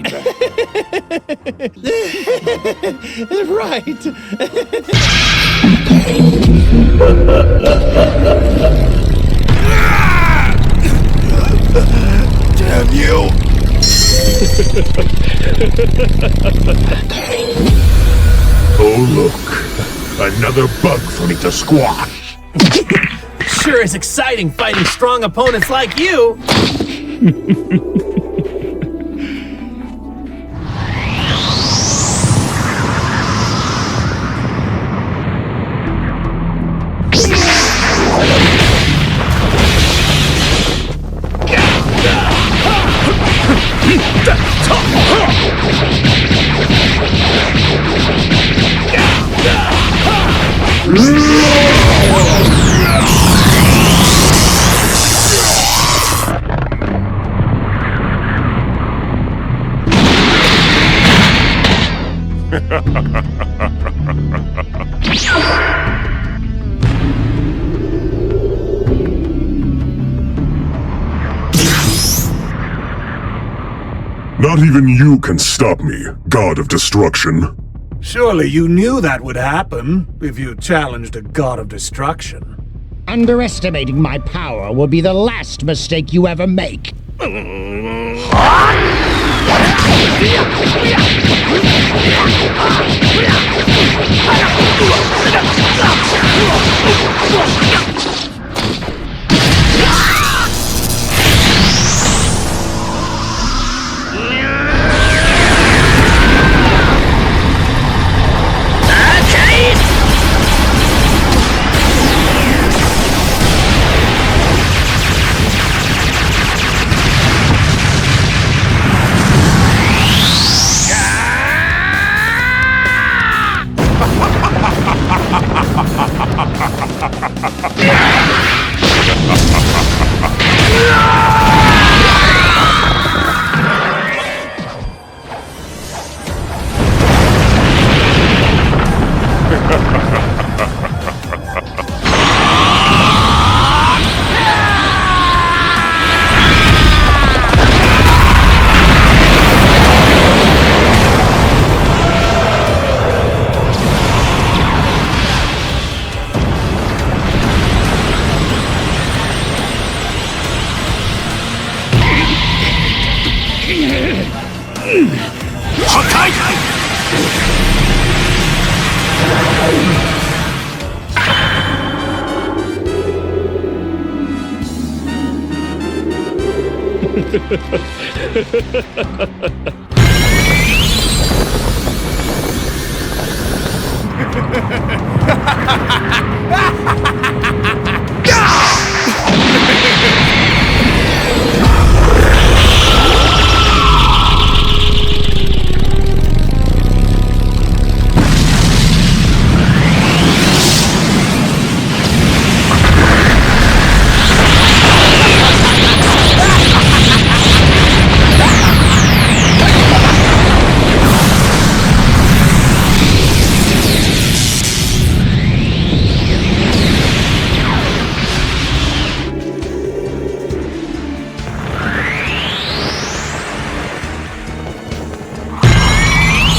Right. Damn you! Oh, look. Another bug for me to squash. Sure is exciting fighting strong opponents like you. Not even you can stop me, God of Destruction. Surely you knew that would happen if you challenged a god of destruction. Underestimating my power will be the last mistake you ever make.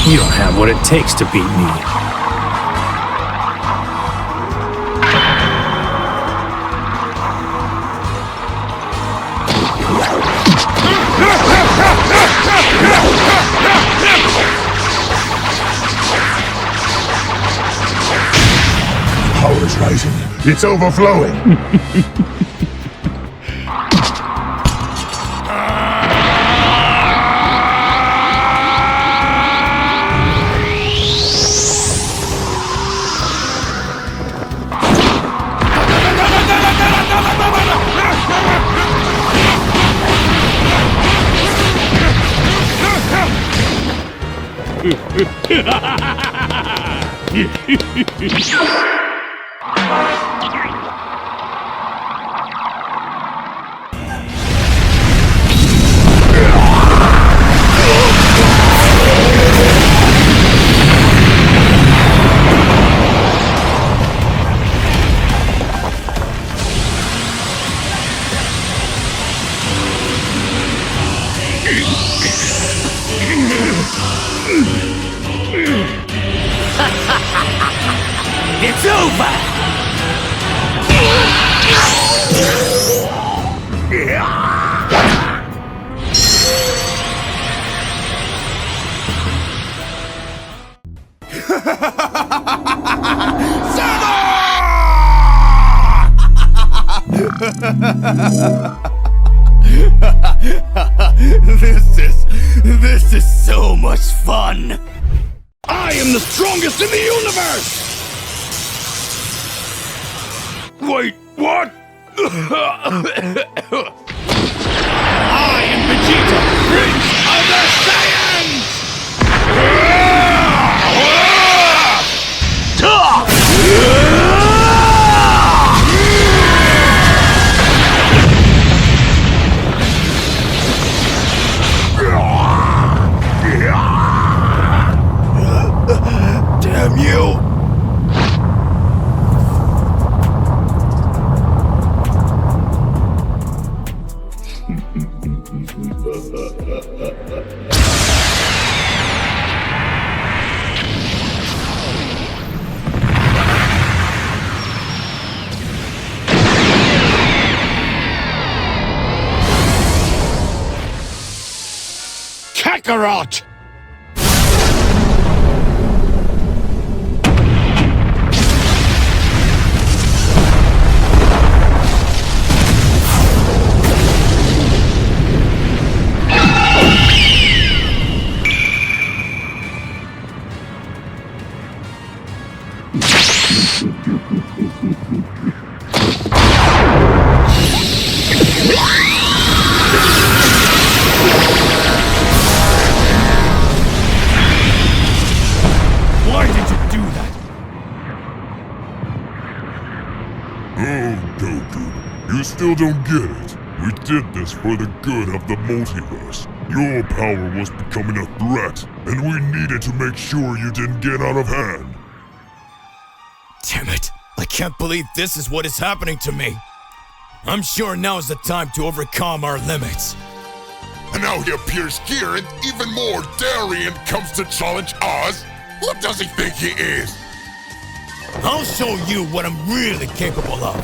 You don't have what it takes to beat me. Power's rising. It's overflowing. It's over! This is so much fun! I am the strongest in the universe! Wait, what? I am Vegeta, Prince of the Saiyans! Damn you! Kakarot! Why did you do that? Oh, Goku, you still don't get it. We did this for the good of the multiverse. Your power was becoming a threat, and we needed to make sure you didn't get out of hand. Damn it! I can't believe this is what is happening to me. I'm sure now is the time to overcome our limits. And now he appears here, and even more daring comes to challenge us. What does he think he is? I'll show you what I'm really capable of.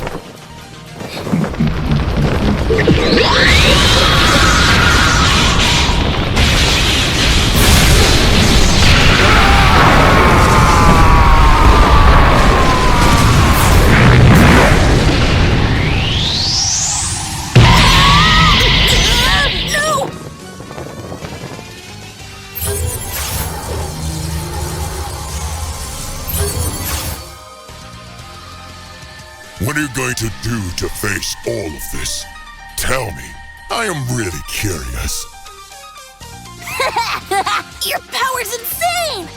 What are you going to do to face all of this? Tell me. I am really curious. Your power's insane!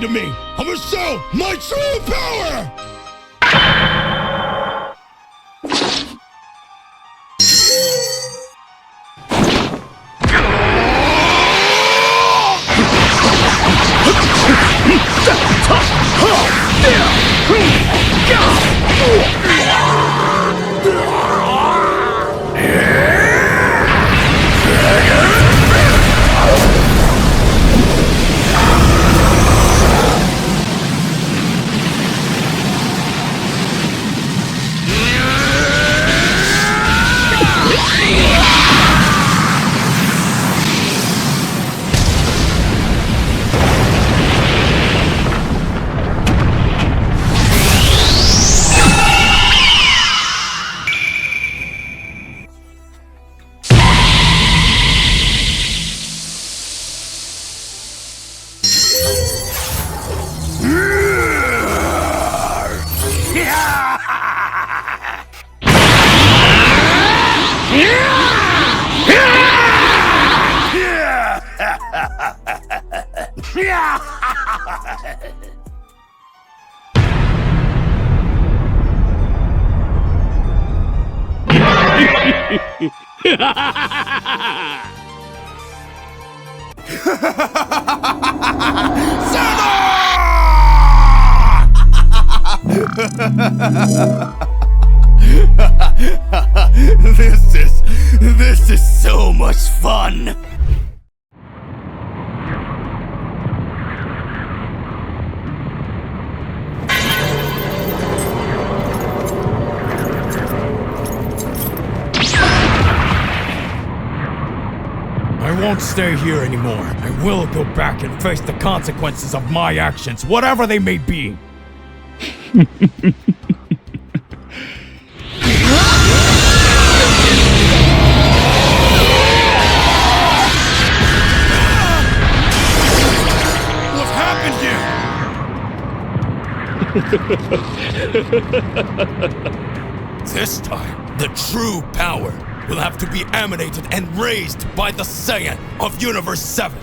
to me! I'm gonna show my true power! This is so much fun! I won't stay here anymore. I will go back and face the consequences of my actions, whatever they may be. What happened here? This time, the true power will have to be emanated and raised by the Saiyan of Universe 7.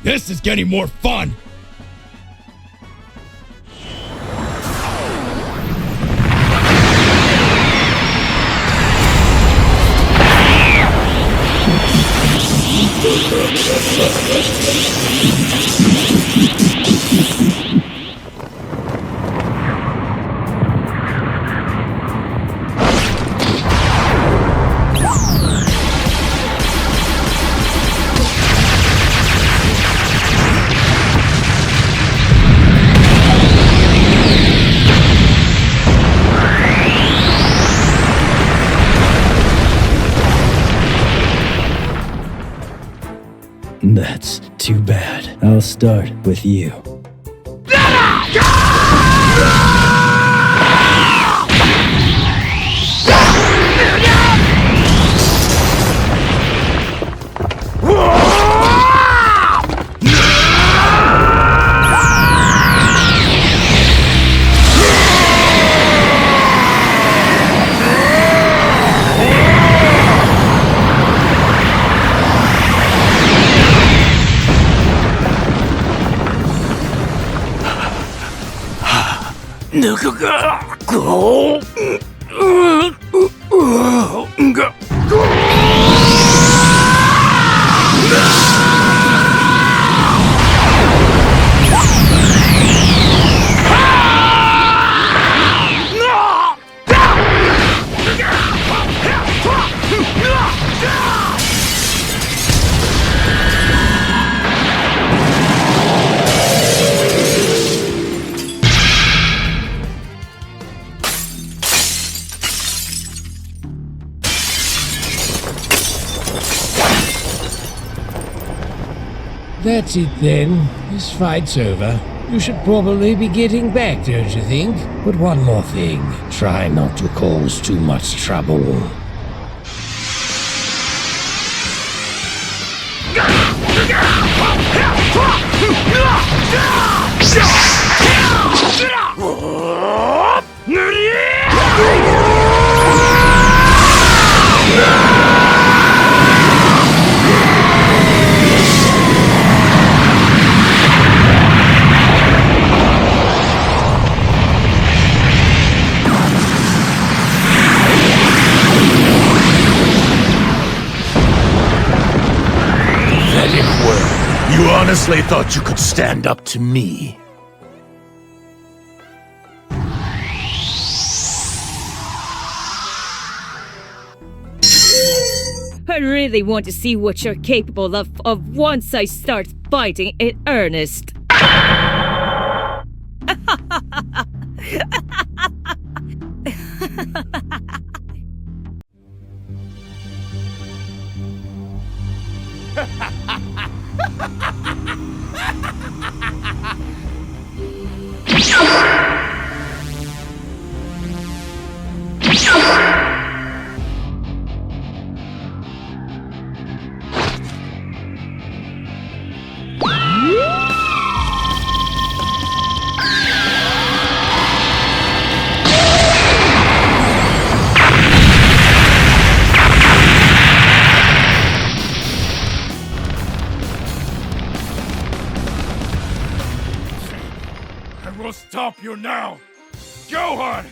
This is getting more fun! That's too bad. I'll start with you. That's it then. This fight's over. You should probably be getting back, don't you think? But one more thing. Try not to cause too much trouble. You honestly thought you could stand up to me? I really want to see what you're capable of once I start fighting in earnest. We'll stop you now! Johan!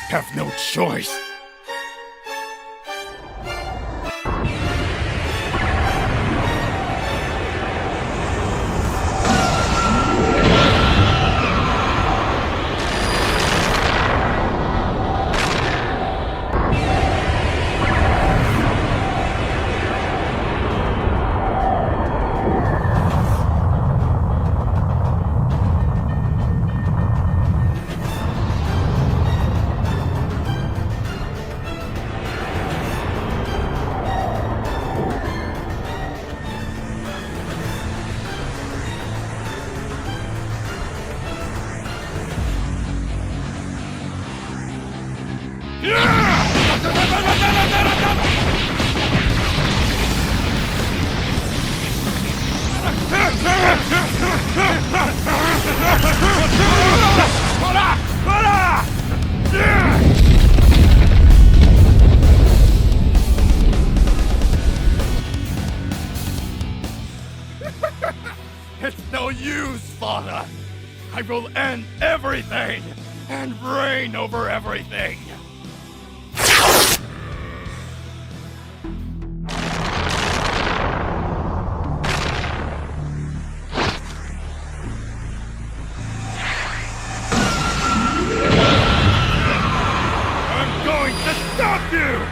Have no choice. I will end everything and reign over everything. I'm going to stop you!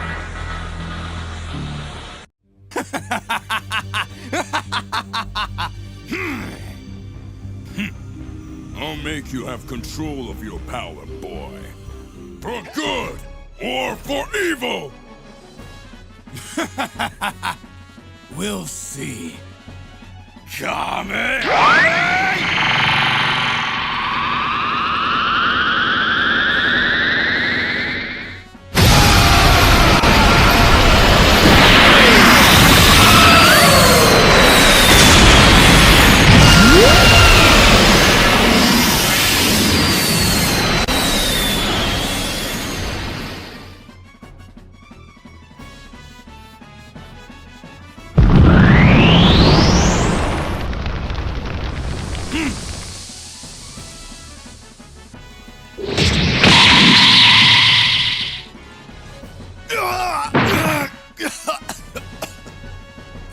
I'll make you have control of your power, boy. For good or for evil! We'll see. Coming!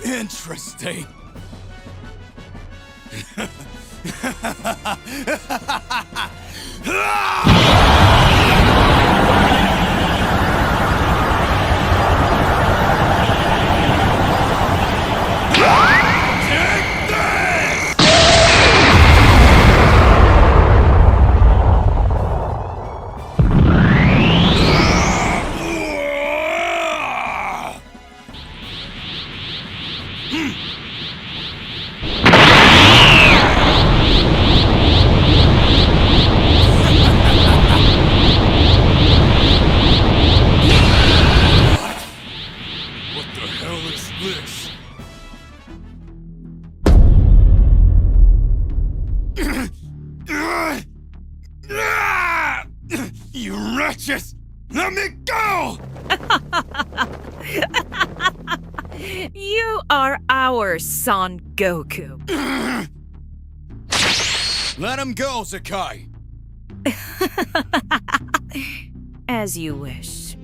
Interesting. You wretches! Let me go! You are our Son Goku. Let him go, Hakai. As you wish.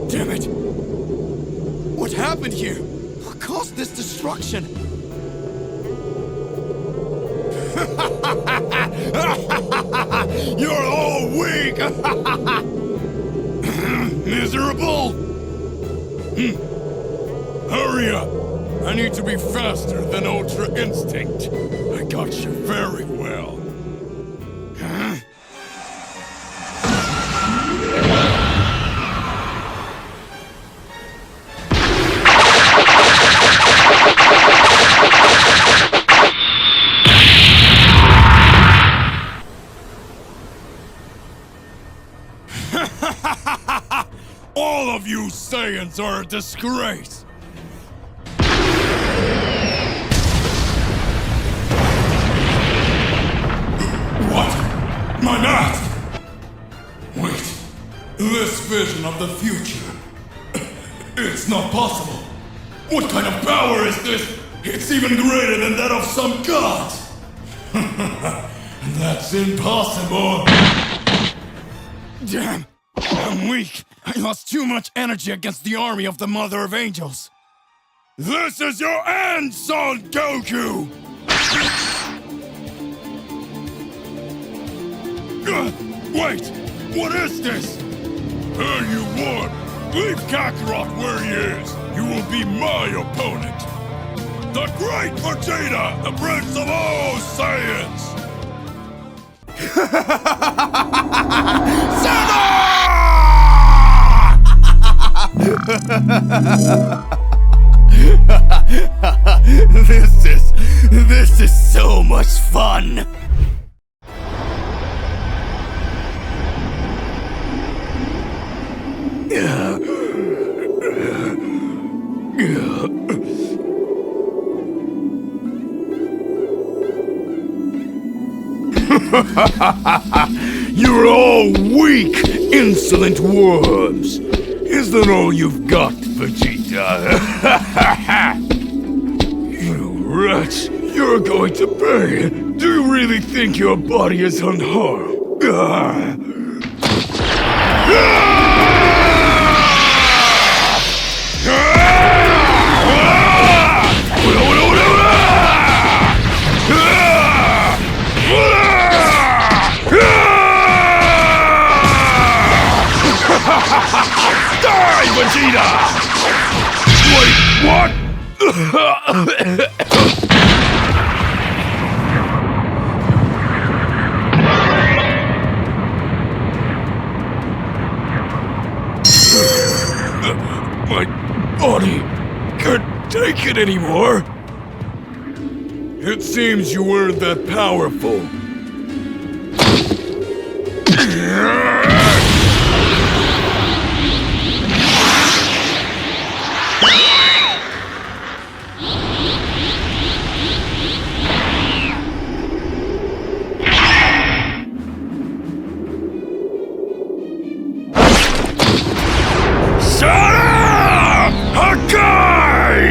Damn it! What happened here? What caused this destruction? You're all weak! Miserable! Hurry up! I need to be faster than Ultra Instinct. I got you very well. All of you Saiyans are a disgrace! What? My mask! Wait, this vision of the future. It's not possible. What kind of power is this? It's even greater than that of some gods! That's impossible! Damn! I'm weak! I lost too much energy against the army of the Mother of Angels! This is your end, Son Goku! Wait! What is this? Hey, you won! Leave Kakarot where he is! You will be my opponent! The Great Vegeta, the Prince of all Saiyans! This is so much fun! You're all weak, insolent worms. Is that all you've got, Vegeta? You wretch, you're going to pay. Do you really think your body is unharmed? Die, Vegeta! Wait, what? My body can't take it anymore. It seems you weren't that powerful. Shut up! Hakai!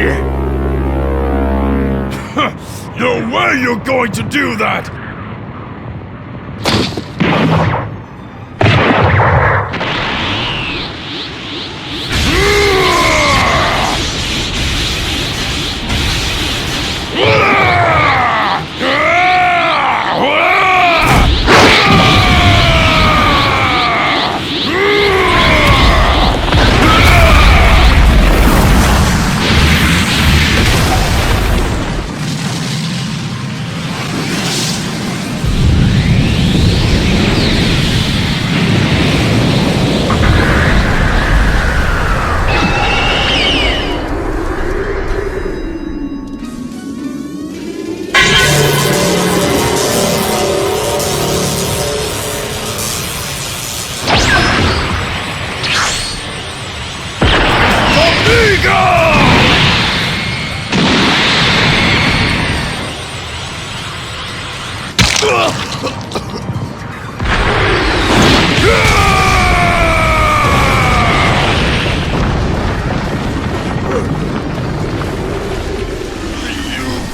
No way you're going to do that!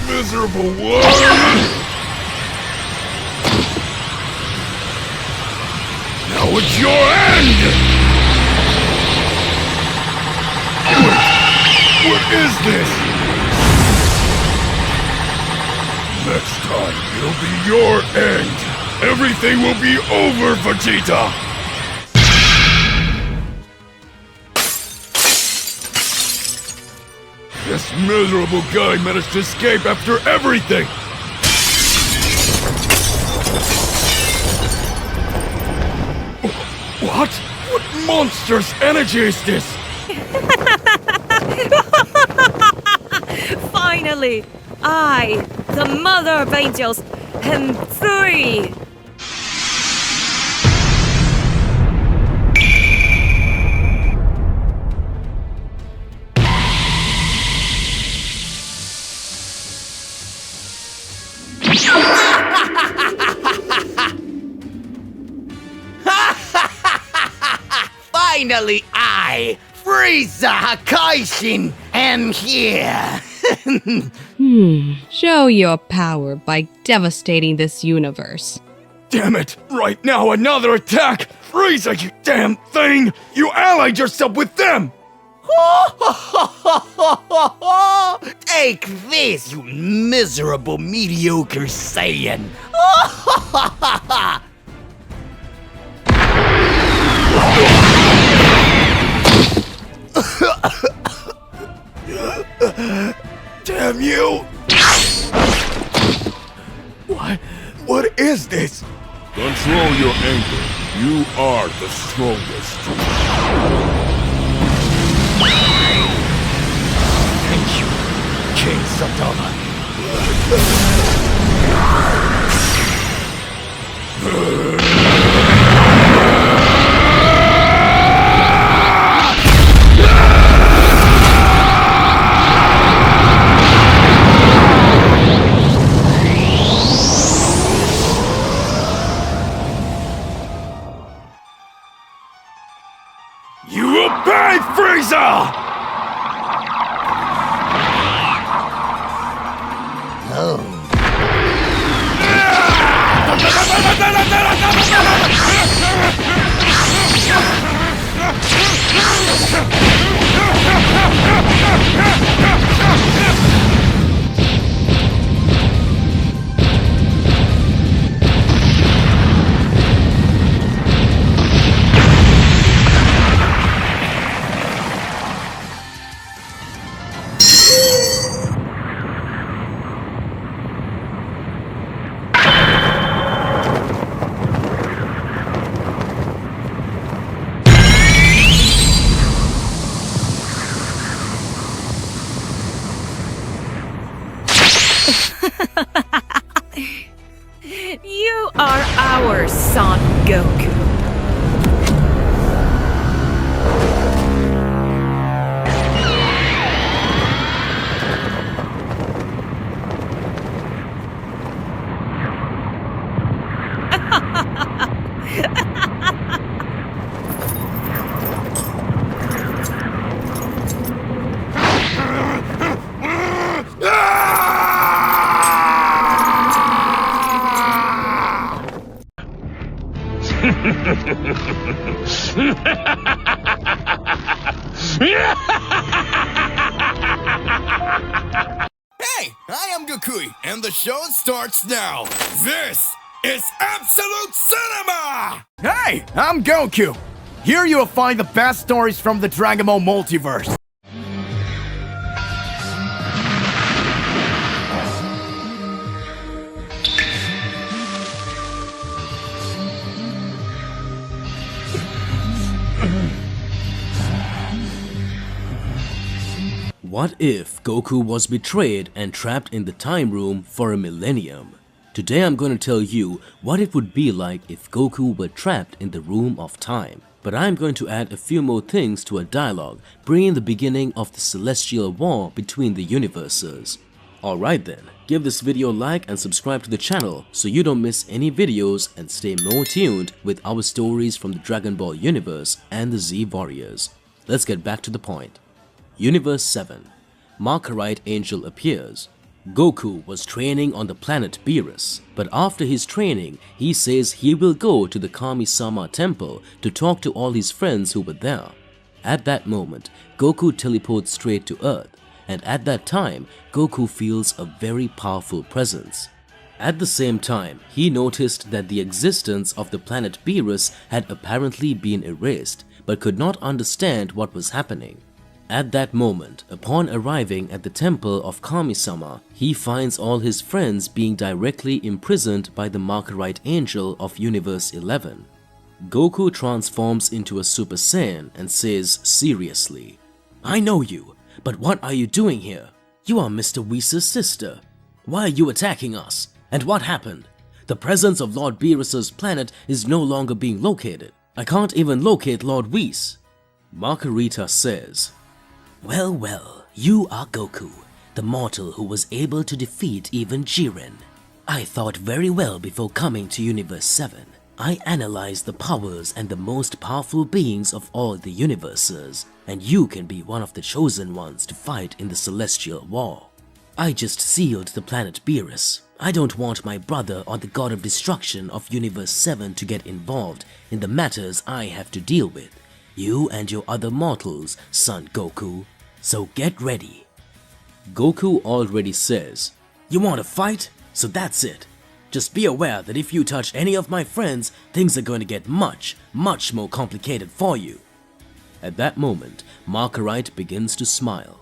Miserable worm! Now it's your end! What is this? Next time, it'll be your end! Everything will be over, Vegeta! This miserable guy managed to escape after everything! What? What monstrous energy is this? Finally, I, the Mother of Angels, am free! Finally, I, Frieza Hakai, am here! Show your power by devastating this universe. Damn it! Right now, another attack! Frieza, you damn thing! You allied yourself with them! Take this, you miserable, mediocre Saiyan! Damn you! What is this? Control your anger. You are the strongest. Thank you, King Saitama. You are our Son Goku. Hey, I am Gokui, and the show starts now. This is Absolute Cinema! Hey, I'm Goku. Here you will find the best stories from the Dragon Ball multiverse. What if Goku was betrayed and trapped in the time room for a millennium? Today I'm going to tell you what it would be like if Goku were trapped in the room of time. But I'm going to add a few more things to a dialogue, bringing the beginning of the celestial war between the universes. Alright then, give this video a like and subscribe to the channel so you don't miss any videos and stay more tuned with our stories from the Dragon Ball universe and the Z Warriors. Let's get back to the point. Universe 7. Makarite Angel appears. Goku was training on the planet Beerus, but after his training, he says he will go to the Kami-sama temple to talk to all his friends who were there. At that moment, Goku teleports straight to Earth, and at that time, Goku feels a very powerful presence. At the same time, he noticed that the existence of the planet Beerus had apparently been erased, but could not understand what was happening. At that moment, upon arriving at the temple of Kami-sama, he finds all his friends being directly imprisoned by the Makarite Angel of Universe 11. Goku transforms into a Super Saiyan and says seriously, "I know you, but what are you doing here? You are Mr. Whis' sister. Why are you attacking us? And what happened? The presence of Lord Beerus' planet is no longer being located. I can't even locate Lord Whis." Makarita says, Well, you are Goku, the mortal who was able to defeat even Jiren. I thought very well before coming to Universe 7. I analyzed the powers and the most powerful beings of all the universes, and you can be one of the chosen ones to fight in the Celestial War. I just sealed the planet Beerus. I don't want my brother or the God of Destruction of Universe 7 to get involved in the matters I have to deal with. You and your other mortals, Son Goku. So get ready. Goku already says, "You want to fight? So that's it. Just be aware that if you touch any of my friends, things are going to get much more complicated for you." At that moment, Makarite begins to smile.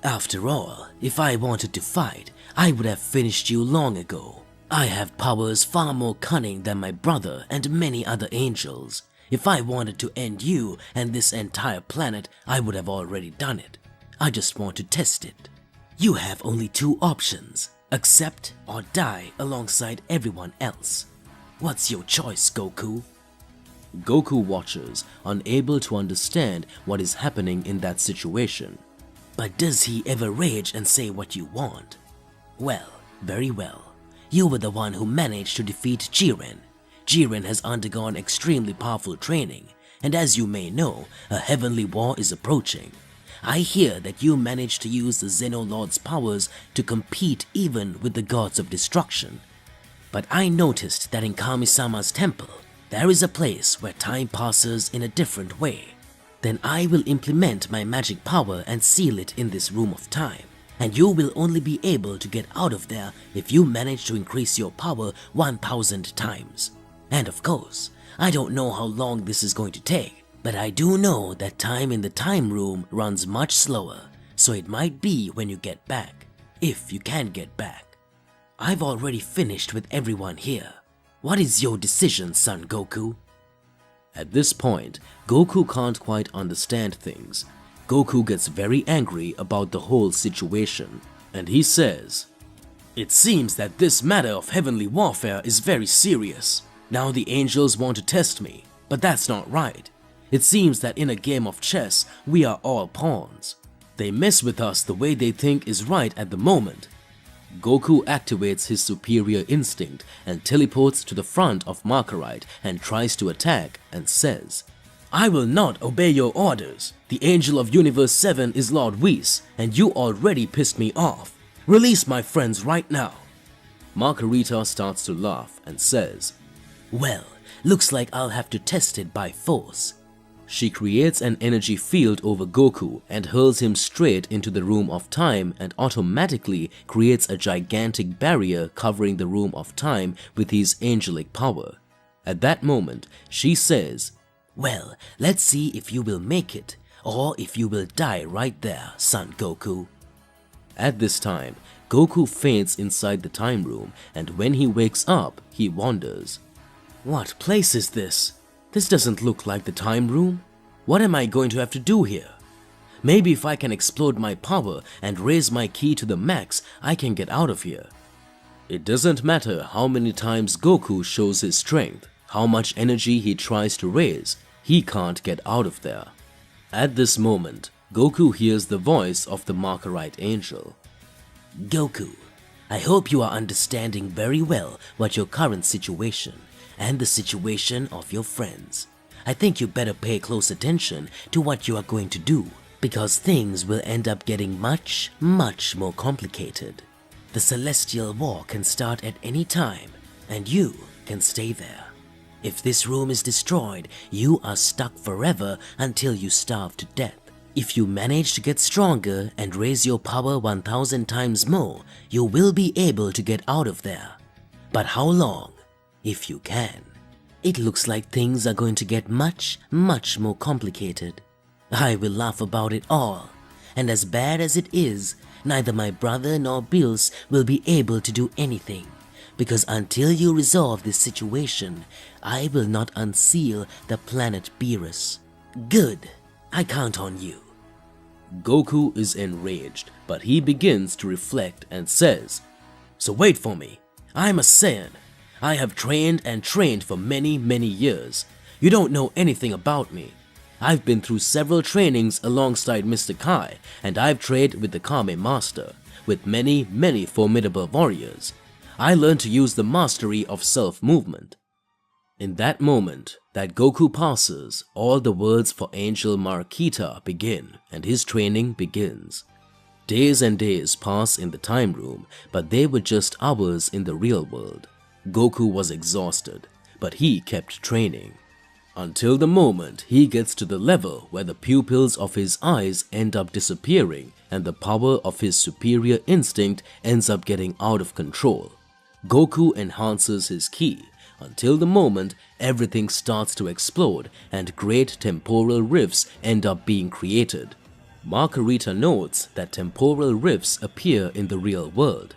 "After all, if I wanted to fight, I would have finished you long ago. I have powers far more cunning than my brother and many other angels. If I wanted to end you and this entire planet, I would have already done it. I just want to test it. You have only two options, accept or die alongside everyone else. What's your choice, Goku?" Goku watches, unable to understand what is happening in that situation. But does he ever rage and say what you want? Well, very well. You were the one who managed to defeat Jiren. Jiren has undergone extremely powerful training, and as you may know, a heavenly war is approaching. I hear that you managed to use the Xenolord's powers to compete even with the gods of destruction. But I noticed that in Kami-sama's temple, there is a place where time passes in a different way. Then I will implement my magic power and seal it in this room of time. And you will only be able to get out of there if you manage to increase your power 1,000 times. And of course, I don't know how long this is going to take, but I do know that time in the time room runs much slower, so it might be when you get back, if you can get back. I've already finished with everyone here. What is your decision, Son Goku? At this point, Goku can't quite understand things. Goku gets very angry about the whole situation, and he says, It seems that this matter of heavenly warfare is very serious. Now the angels want to test me, but that's not right. It seems that in a game of chess, we are all pawns. They mess with us the way they think is right at the moment. Goku activates his superior instinct and teleports to the front of Makarite and tries to attack and says, "I will not obey your orders. The Angel of Universe 7 is Lord Whis, and you already pissed me off. Release my friends right now." Margarita starts to laugh and says, "Well, looks like I'll have to test it by force." She creates an energy field over Goku and hurls him straight into the room of time and automatically creates a gigantic barrier covering the room of time with his angelic power. At that moment, she says, "Well, let's see if you will make it, or if you will die right there, Son Goku." At this time, Goku faints inside the time room, and when he wakes up, he wonders, "What place is this? This doesn't look like the time room. What am I going to have to do here? Maybe if I can explode my power and raise my ki to the max, I can get out of here." It doesn't matter how many times Goku shows his strength, how much energy he tries to raise, he can't get out of there. At this moment, Goku hears the voice of the Makarite angel. "Goku, I hope you are understanding very well what your current situation and the situation of your friends. I think you better pay close attention to what you are going to do, because things will end up getting much, much more complicated. The Celestial War can start at any time, and you can stay there. If this room is destroyed, you are stuck forever until you starve to death. If you manage to get stronger and raise your power 1,000 times more, you will be able to get out of there. But how long? If you can. It looks like things are going to get much, much more complicated. I will laugh about it all, and as bad as it is, neither my brother nor Beerus will be able to do anything, because until you resolve this situation, I will not unseal the planet Beerus. Good, I count on you." Goku is enraged, but he begins to reflect and says, "So wait for me. I'm a Saiyan. I have trained and trained for many, many years. You don't know anything about me. I've been through several trainings alongside Mr. Kai, and I've trained with the Kame Master, with many, many formidable warriors. I learned to use the mastery of self-movement." In that moment that Goku passes, all the words for Angel Marquita begin, and his training begins. Days and days pass in the time room, but they were just hours in the real world. Goku was exhausted, but he kept training. Until the moment he gets to the level where the pupils of his eyes end up disappearing and the power of his superior instinct ends up getting out of control. Goku enhances his ki until the moment everything starts to explode and great temporal rifts end up being created. Margarita notes that temporal rifts appear in the real world.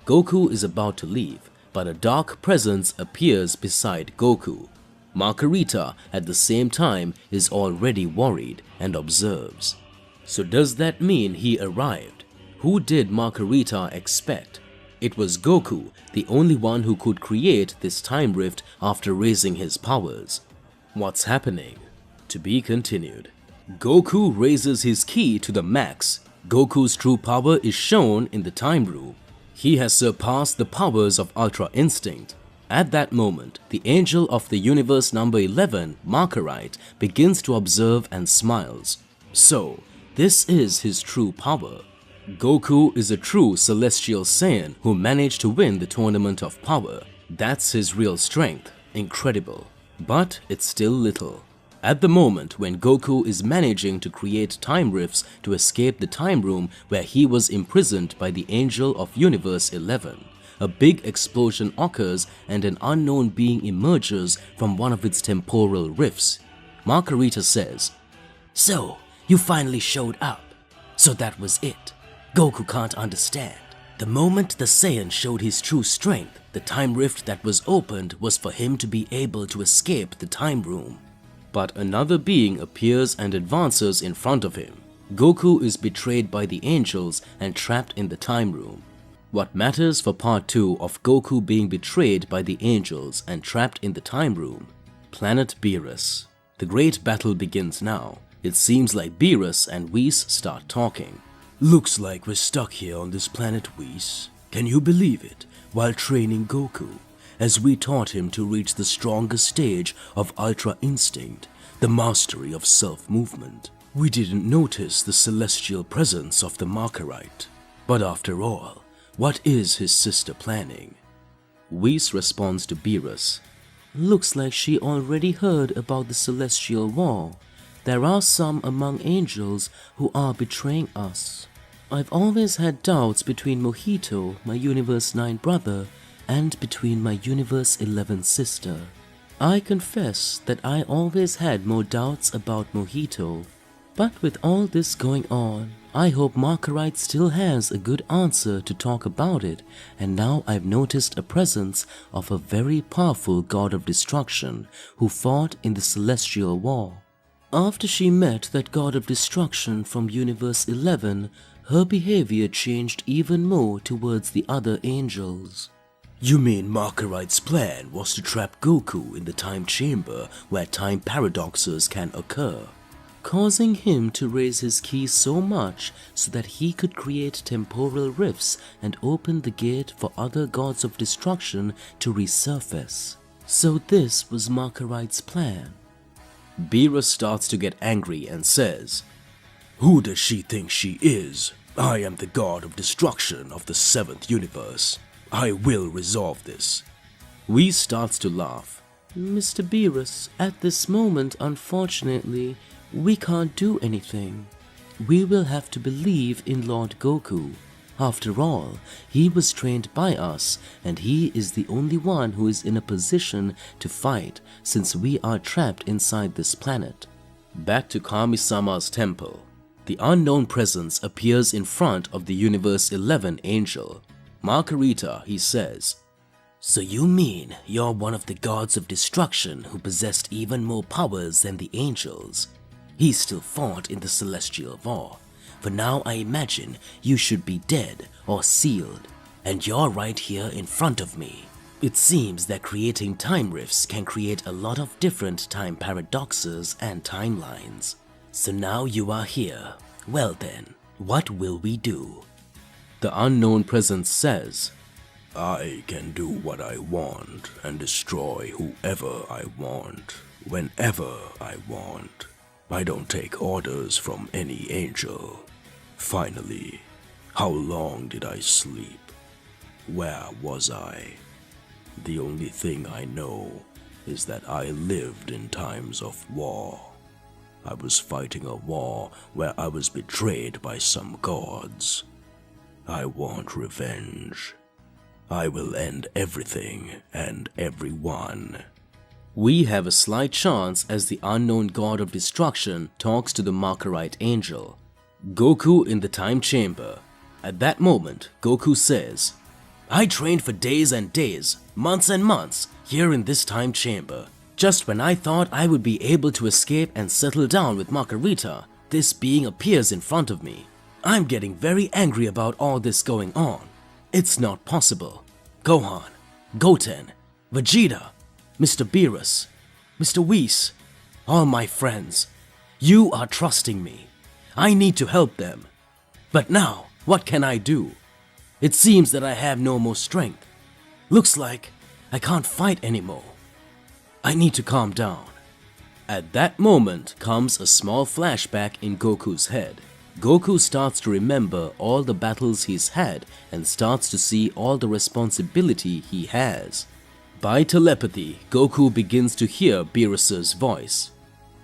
Goku is about to leave, but a dark presence appears beside Goku. Margarita at the same time is already worried and observes. So does that mean he arrived? Who did Margarita expect? It was Goku, the only one who could create this time rift after raising his powers. What's happening? To be continued. Goku raises his ki to the max. Goku's true power is shown in the time room. He has surpassed the powers of Ultra Instinct. At that moment, the Angel of the Universe number 11, Makarite, begins to observe and smiles. So, this is his true power. Goku is a true Celestial Saiyan who managed to win the Tournament of Power. That's his real strength. Incredible. But it's still little. At the moment when Goku is managing to create time rifts to escape the time room where he was imprisoned by the Angel of Universe 11, a big explosion occurs and an unknown being emerges from one of its temporal rifts. Margarita says, "So, you finally showed up. So that was it. Goku can't understand. The moment the Saiyan showed his true strength, the time rift that was opened was for him to be able to escape the time room." But another being appears and advances in front of him. Goku is betrayed by the angels and trapped in the time room. What matters for part 2 of Goku being betrayed by the angels and trapped in the time room? Planet Beerus. The great battle begins now. It seems like Beerus and Whis start talking. Looks like we're stuck here on this planet, Whis. Can you believe it? While training Goku, as we taught him to reach the strongest stage of Ultra Instinct, the mastery of self-movement, we didn't notice the celestial presence of the Markerite. But after all, what is his sister planning? Whis responds to Beerus. Looks like she already heard about the celestial war. There are some among angels who are betraying us. I've always had doubts between Mojito, my Universe 9 brother, and between my Universe 11 sister. I confess that I always had more doubts about Mojito. But with all this going on, I hope Markerite still has a good answer to talk about it, and now I've noticed a presence of a very powerful god of destruction who fought in the Celestial War. After she met that god of destruction from Universe 11, her behavior changed even more towards the other angels. You mean Markerite's plan was to trap Goku in the time chamber where time paradoxes can occur, causing him to raise his ki so much so that he could create temporal rifts and open the gate for other gods of destruction to resurface. So this was Markerite's plan. Beerus starts to get angry and says, "Who does she think she is? I am the god of destruction of the 7th universe. I will resolve this." Whis starts to laugh. Mr. Beerus, at this moment, unfortunately, we can't do anything. We will have to believe in Lord Goku. After all, he was trained by us, and he is the only one who is in a position to fight since we are trapped inside this planet. Back to Kami-sama's temple. The unknown presence appears in front of the Universe 11 angel. Margarita, he says, "So you mean you're one of the gods of destruction who possessed even more powers than the angels? He still fought in the Celestial War. For now I imagine you should be dead or sealed, and you're right here in front of me. It seems that creating time rifts can create a lot of different time paradoxes and timelines. So now you are here. Well then, what will we do?" The unknown presence says, "I can do what I want and destroy whoever I want, whenever I want. I don't take orders from any angel. Finally, how long did I sleep? Where was I? The only thing I know is that I lived in times of war. I was fighting a war where I was betrayed by some gods. I want revenge. I will end everything and everyone." We have a slight chance as the unknown god of destruction talks to the Markerite angel. Goku in the time chamber. At that moment, Goku says, "I trained for days and days, months and months, here in this time chamber. Just when I thought I would be able to escape and settle down with Margarita, this being appears in front of me. I'm getting very angry about all this going on. It's not possible. Gohan, Goten, Vegeta, Mr. Beerus, Mr. Whis, all my friends, you are trusting me. I need to help them. But now, what can I do? It seems that I have no more strength. Looks like I can't fight anymore. I need to calm down." At that moment comes a small flashback in Goku's head. Goku starts to remember all the battles he's had and starts to see all the responsibility he has. By telepathy, Goku begins to hear Beerus's voice.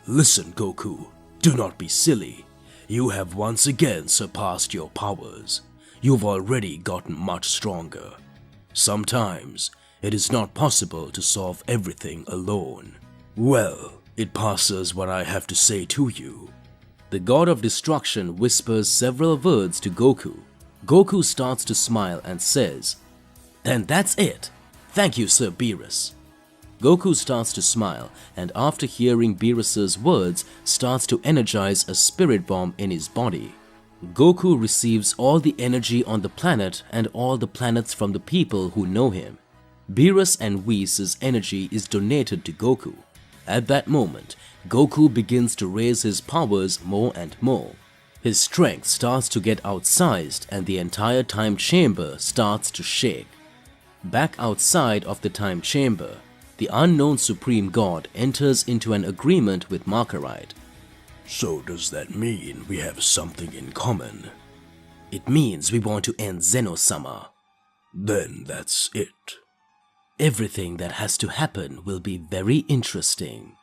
"Listen, Goku, do not be silly. You have once again surpassed your powers. You've already gotten much stronger. Sometimes it is not possible to solve everything alone. Well, it passes what I have to say to you." The god of destruction whispers several words to Goku. Goku starts to smile and says, "Then that's it. Thank you, Sir Beerus." Goku starts to smile and after hearing Beerus's words starts to energize a spirit bomb in his body. Goku receives all the energy on the planet and all the planets from the people who know him. Beerus and Whis' energy is donated to Goku. At that moment, Goku begins to raise his powers more and more. His strength starts to get outsized and the entire time chamber starts to shake. Back outside of the time chamber, the unknown Supreme God enters into an agreement with Makarite. So does that mean we have something in common? It means we want to end Zeno-sama. Then that's it. Everything that has to happen will be very interesting.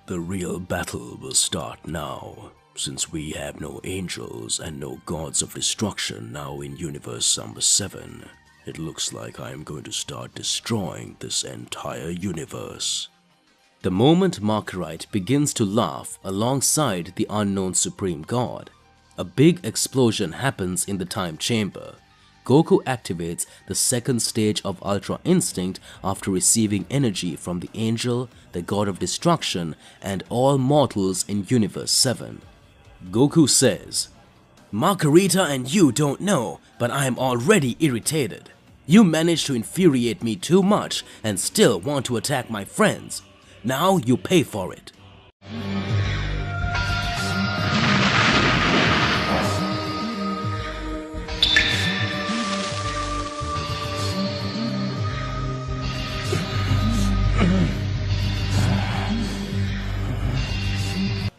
The real battle will start now, since we have no angels and no gods of destruction now in Universe number 7. It looks like I am going to start destroying this entire universe. The moment Makarite begins to laugh alongside the unknown Supreme God, a big explosion happens in the time chamber. Goku activates the second stage of Ultra Instinct after receiving energy from the Angel, the God of Destruction, and all mortals in Universe 7. Goku says, "Makarita and you don't know, but I am already irritated. You managed to infuriate me too much and still want to attack my friends. Now you pay for it."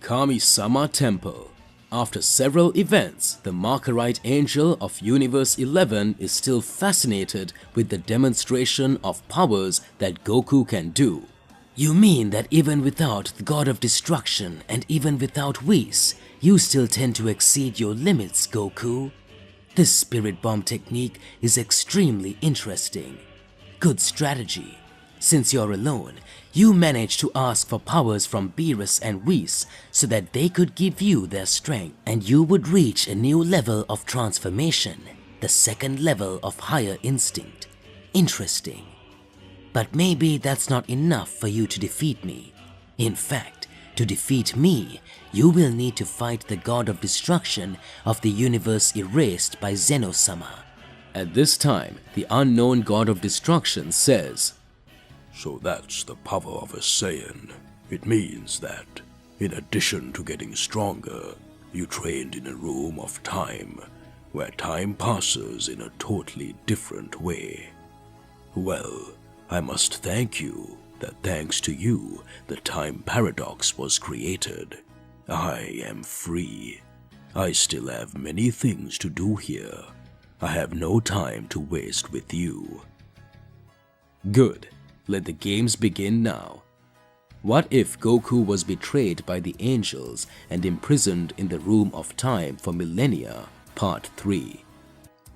Kami-sama Temple. After several events, the Makarite Angel of Universe 11 is still fascinated with the demonstration of powers that Goku can do. "You mean that even without the God of Destruction and even without Whis, you still tend to exceed your limits, Goku? This Spirit Bomb technique is extremely interesting. Good strategy. Since you're alone, you managed to ask for powers from Beerus and Whis so that they could give you their strength and you would reach a new level of transformation, the second level of higher instinct. Interesting. But maybe that's not enough for you to defeat me. In fact, to defeat me, you will need to fight the God of Destruction of the universe erased by Zeno-sama." At this time, the unknown God of Destruction says, "So that's the power of a Saiyan. It means that, in addition to getting stronger, you trained in a room of time, where time passes in a totally different way. Well, I must thank you that thanks to you, the time paradox was created. I am free. I still have many things to do here. I have no time to waste with you." Good. Let the games begin now. What if Goku was betrayed by the angels and imprisoned in the Room of Time for millennia? Part 3.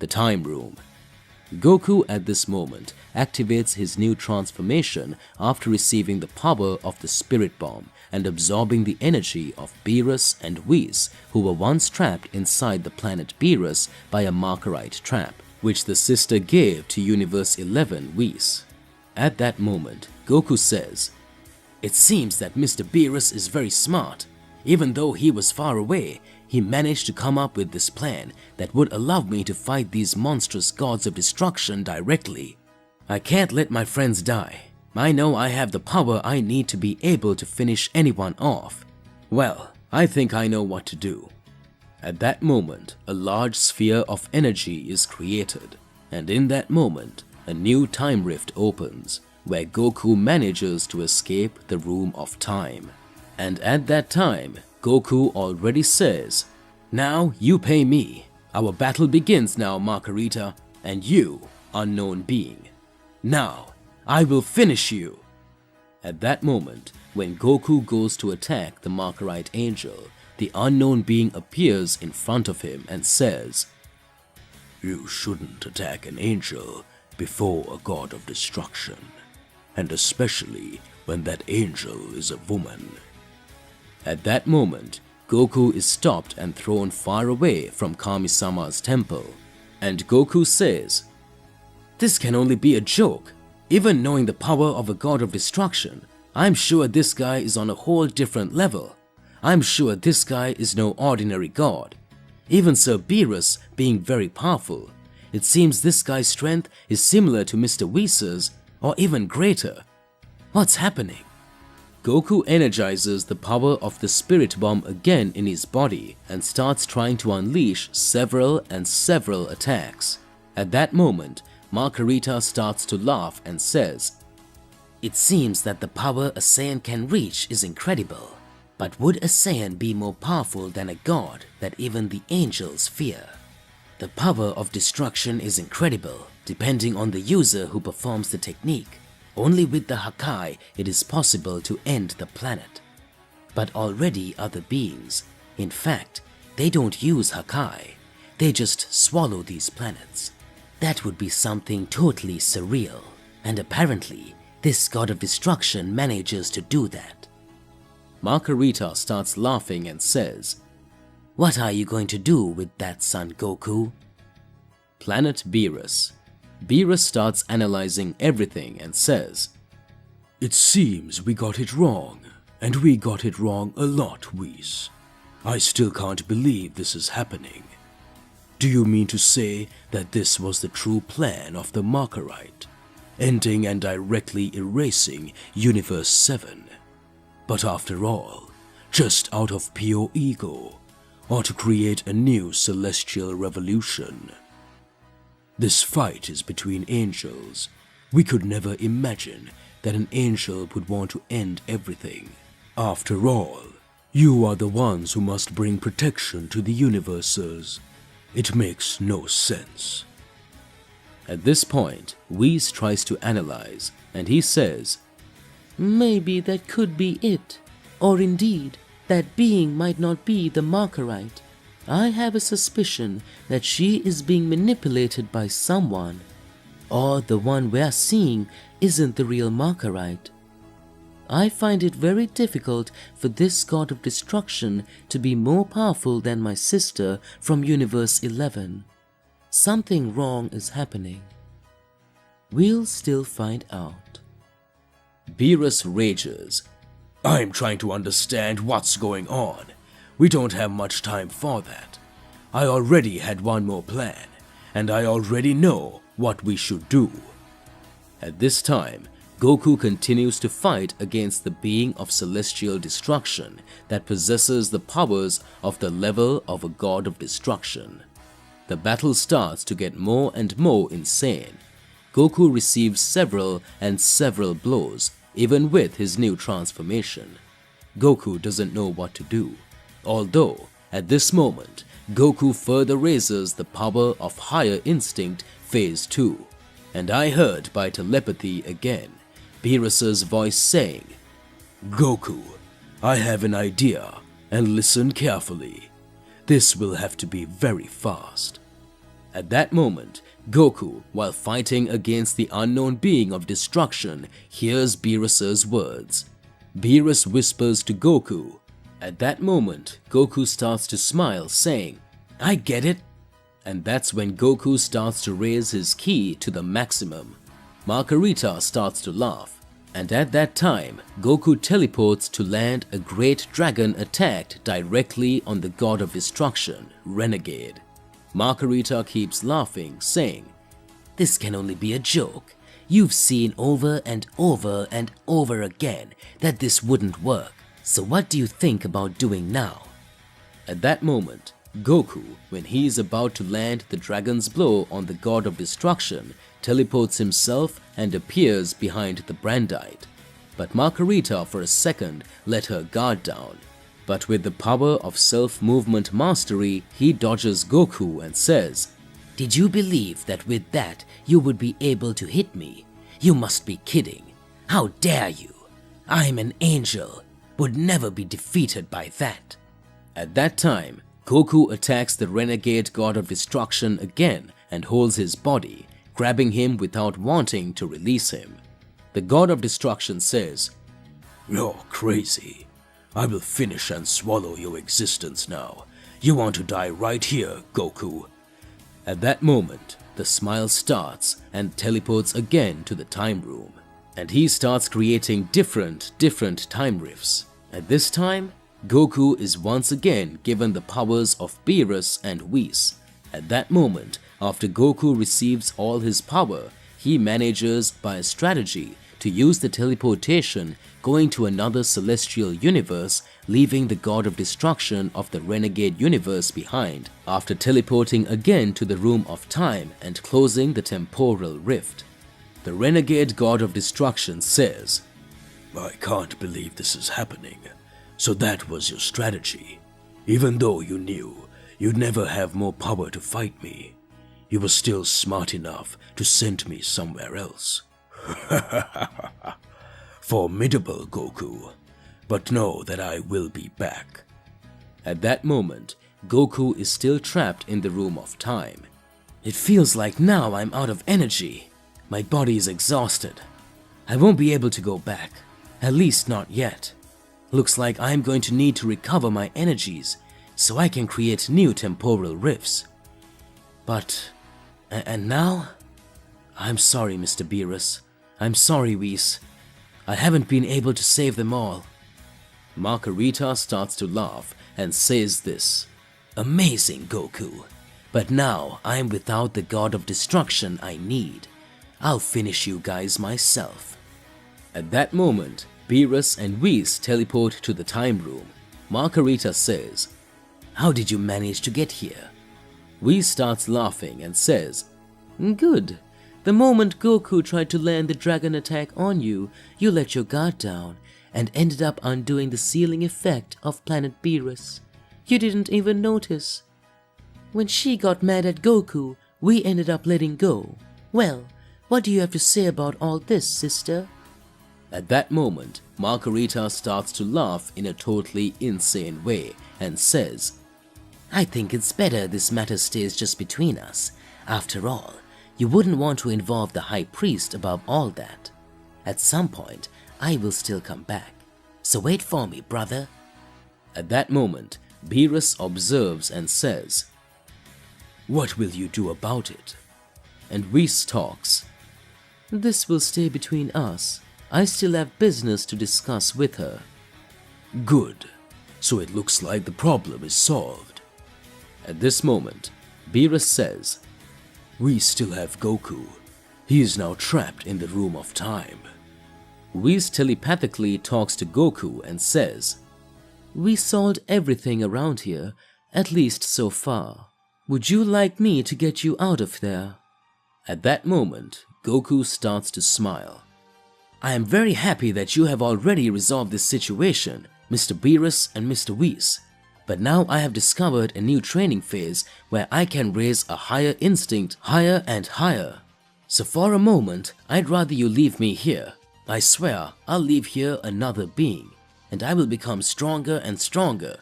The Time Room. Goku at this moment activates his new transformation after receiving the power of the Spirit Bomb and absorbing the energy of Beerus and Whis, who were once trapped inside the planet Beerus by a Makarite trap, which the sister gave to Universe 11 Whis. At that moment, Goku says, "It seems that Mr. Beerus is very smart. Even though he was far away, he managed to come up with this plan that would allow me to fight these monstrous gods of destruction directly. I can't let my friends die. I know I have the power I need to be able to finish anyone off. Well, I think I know what to do." At that moment, a large sphere of energy is created, and in that moment, a new time rift opens, where Goku manages to escape the Room of Time. And at that time, Goku already says, "Now you pay me. Our battle begins now, Makarita, and you, unknown being. Now, I will finish you." At that moment, when Goku goes to attack the Makarite Angel, the unknown being appears in front of him and says, "You shouldn't attack an angel before a god of destruction, and especially when that angel is a woman." At that moment, Goku is stopped and thrown far away from Kami-sama's temple, and Goku says, "This can only be a joke. Even knowing the power of a god of destruction, I'm sure this guy is on a whole different level. I'm sure this guy is no ordinary god. Even Sir Beerus being very powerful. It seems this guy's strength is similar to Mr. Whis' or even greater. What's happening? Goku energizes the power of the spirit bomb again in his body and starts trying to unleash several attacks. At that moment, Margarita starts to laugh and says, "It seems that the power a Saiyan can reach is incredible. But would a Saiyan be more powerful than a god that even the angels fear? The power of destruction is incredible, depending on the user who performs the technique. Only with the Hakai it is possible to end the planet. But already other beings, in fact, they don't use Hakai, they just swallow these planets. That would be something totally surreal, and apparently this god of destruction manages to do that." Margarita starts laughing and says, "What are you going to do with that, Son Goku?" Planet Beerus. Beerus starts analyzing everything and says, "It seems we got it wrong, and we got it wrong a lot, Whis. I still can't believe this is happening. Do you mean to say that this was the true plan of the Markerite, ending and directly erasing Universe 7? But after all, just out of pure ego, or to create a new celestial revolution? This fight is between angels. We could never imagine that an angel would want to end everything. After all, you are the ones who must bring protection to the universes. It makes no sense." At this point, Whis tries to analyze, and he says, "Maybe that could be it. Or indeed, that being might not be the Markerite. I have a suspicion that she is being manipulated by someone. Or the one we're seeing isn't the real Markerite. I find it very difficult for this god of destruction to be more powerful than my sister from Universe 11. Something wrong is happening. We'll still find out." Beerus rages, "I'm trying to understand what's going on. We don't have much time for that. I already had one more plan, and I already know what we should do." At this time, Goku continues to fight against the being of celestial destruction that possesses the powers of the level of a god of destruction. The battle starts to get more and more insane. Goku receives several blows, even with his new transformation. Goku doesn't know what to do. Although, at this moment, Goku further raises the power of Higher Instinct Phase 2, and I heard by telepathy again, Beerus' voice saying, "Goku, I have an idea, and listen carefully. This will have to be very fast." At that moment, Goku, while fighting against the unknown being of destruction, hears Beerus' words. Beerus whispers to Goku. At that moment, Goku starts to smile, saying, "I get it." And that's when Goku starts to raise his ki to the maximum. Margarita starts to laugh, and at that time, Goku teleports to land a great dragon attacked directly on the god of destruction, Renegade. Margarita keeps laughing, saying, "This can only be a joke. You've seen over and over again that this wouldn't work. So what do you think about doing now?" At that moment, Goku, when he is about to land the dragon's blow on the god of destruction, teleports himself and appears behind the Brandite. But Margarita for a second let her guard down. But with the power of self-movement mastery, he dodges Goku and says, "Did you believe that with that you would be able to hit me? You must be kidding. How dare you? I'm an angel, would never be defeated by that." At that time, Goku attacks the renegade god of destruction again and holds his body, grabbing him without wanting to release him. The god of destruction says, "You're crazy. I will finish and swallow your existence now. You want to die right here, Goku." At that moment, the smile starts and teleports again to the time room, and he starts creating different time rifts. At this time, Goku is once again given the powers of Beerus and Whis. At that moment, after Goku receives all his power, he manages by a strategy to use the teleportation, going to another celestial universe, leaving the god of destruction of the renegade universe behind, after teleporting again to the room of time and closing the temporal rift. The renegade god of destruction says, "I can't believe this is happening. So that was your strategy. Even though you knew you'd never have more power to fight me, you were still smart enough to send me somewhere else." Formidable, Goku. But know that I will be back. At that moment, Goku is still trapped in the room of time. It feels like now I'm out of energy. My body is exhausted. I won't be able to go back. At least not yet. Looks like I'm going to need to recover my energies so I can create new temporal rifts. But... and now? I'm sorry, Mr. Beerus. I'm sorry, Whis. I haven't been able to save them all. Margarita starts to laugh and says this. Amazing, Goku. But now I'm without the god of destruction I need. I'll finish you guys myself. At that moment, Beerus and Whis teleport to the time room. Margarita says, How did you manage to get here? Whis starts laughing and says, Good. The moment Goku tried to land the dragon attack on you, you let your guard down and ended up undoing the sealing effect of planet Beerus. You didn't even notice. When she got mad at Goku, we ended up letting go. Well, what do you have to say about all this, sister? At that moment, Margarita starts to laugh in a totally insane way and says, I think it's better this matter stays just between us. After all, you wouldn't want to involve the High Priest above all that. At some point, I will still come back. So wait for me, brother. At that moment, Beerus observes and says, What will you do about it? And Whis talks. This will stay between us. I still have business to discuss with her. Good. So it looks like the problem is solved. At this moment, Beerus says, We still have Goku. He is now trapped in the room of time. Whis telepathically talks to Goku and says, We solved everything around here, at least so far. Would you like me to get you out of there? At that moment, Goku starts to smile. I am very happy that you have already resolved this situation, Mr. Beerus and Mr. Whis. But now I have discovered a new training phase where I can raise a higher instinct higher and higher. So for a moment, I'd rather you leave me here. I swear I'll leave here another being, and I will become stronger and stronger.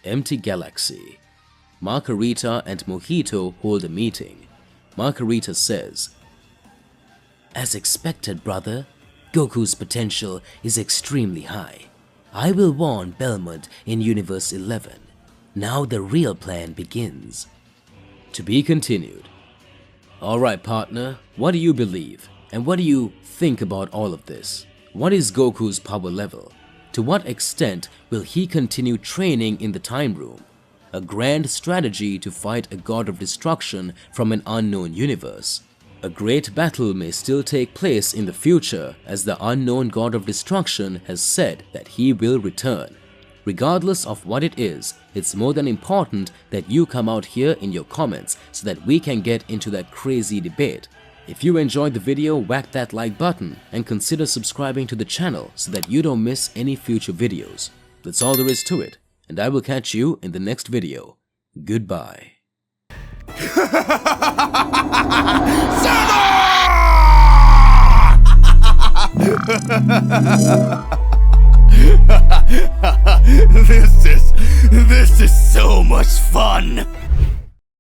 Empty Galaxy. Margarita and Mojito hold a meeting. Margarita says, As expected, brother, Goku's potential is extremely high. I will warn Belmont in Universe 11. Now the real plan begins. To be continued. Alright, partner, what do you believe? And what do you think about all of this? What is Goku's power level? To what extent will he continue training in the time room? A grand strategy to fight a god of destruction from an unknown universe. A great battle may still take place in the future as the unknown god of destruction has said that he will return. Regardless of what it is, it's more than important that you come out here in your comments so that we can get into that crazy debate. If you enjoyed the video, whack that like button and consider subscribing to the channel so that you don't miss any future videos. That's all there is to it, and I will catch you in the next video. Goodbye. This is so much fun!